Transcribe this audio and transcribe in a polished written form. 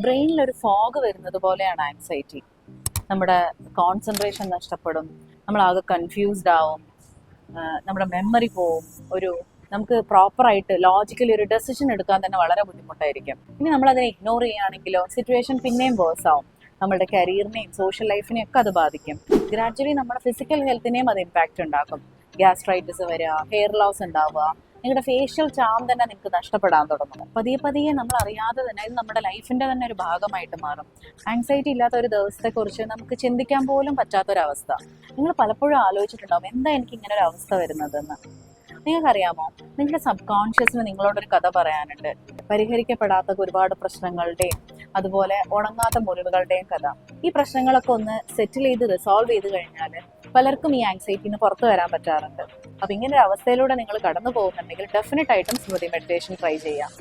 ബ്രെയിനിൽ ഒരു ഫോഗ് വരുന്നത് പോലെയാണ് ആൻസൈറ്റി. നമ്മുടെ കോൺസെൻട്രേഷൻ നഷ്ടപ്പെടും, നമ്മളാകെ കൺഫ്യൂസ്ഡ് ആവും, നമ്മുടെ മെമ്മറി പോവും, നമുക്ക് പ്രോപ്പറായിട്ട് ലോജിക്കലി ഒരു ഡെസിഷൻ എടുക്കാൻ തന്നെ വളരെ ബുദ്ധിമുട്ടായിരിക്കും. ഇനി നമ്മളതിനെ ഇഗ്നോർ ചെയ്യുകയാണെങ്കിലോ സിറ്റുവേഷൻ പിന്നെയും വേഴ്സ് ആവും. നമ്മുടെ കരിയറിനെയും സോഷ്യൽ ലൈഫിനെയും ഒക്കെ അത് ബാധിക്കും. ഗ്രാജ്വലി നമ്മുടെ ഫിസിക്കൽ ഹെൽത്തിനെയും അത് ഇമ്പാക്റ്റ് ഉണ്ടാക്കും. ഗ്യാസ്ട്രൈറ്റിസ് വരിക, ഹെയർ ലോസ് ഉണ്ടാവുക, നിങ്ങളുടെ ഫേഷ്യൽ ചാം തന്നെ നിങ്ങൾക്ക് നഷ്ടപ്പെടാൻ തുടങ്ങും. പതിയെ പതിയെ നമ്മൾ അറിയാതെ തന്നെ ഇത് നമ്മുടെ ലൈഫിന്റെ തന്നെ ഒരു ഭാഗമായിട്ട് മാറും. ആങ്സൈറ്റി ഇല്ലാത്ത ഒരു ദിവസത്തെക്കുറിച്ച് നമുക്ക് ചിന്തിക്കാൻ പോലും പറ്റാത്തൊരവസ്ഥ. നിങ്ങൾ പലപ്പോഴും ആലോചിച്ചിട്ടുണ്ടാവും, എന്താ എനിക്ക് ഇങ്ങനെ ഒരു അവസ്ഥ വരുന്നതെന്ന്. നിങ്ങൾക്കറിയാമോ, നിങ്ങളുടെ സബ് കോൺഷ്യസിന് നിങ്ങളോടൊരു കഥ പറയാനുണ്ട്. പരിഹരിക്കപ്പെടാത്ത ഒരുപാട് പ്രശ്നങ്ങളുടെയും അതുപോലെ ഉണങ്ങാത്ത മുറിവുകളുടെയും കഥ. ഈ പ്രശ്നങ്ങളൊക്കെ ഒന്ന് സെറ്റിൽ ചെയ്ത് റിസോൾവ് ചെയ്ത് കഴിഞ്ഞാൽ പലർക്കും ഈ ആങ്സൈറ്റിന്ന് പുറത്തു വരാൻ പറ്റാറുണ്ട്. അപ്പൊ ഇങ്ങനെ ഒരു അവസ്ഥയിലൂടെ നിങ്ങൾ കടന്നു പോകുന്നുണ്ടെങ്കിൽ ഡെഫിനറ്റ് ആയിട്ടും സ്മൃതി മെഡിറ്റേഷൻ ട്രൈ ചെയ്യാം.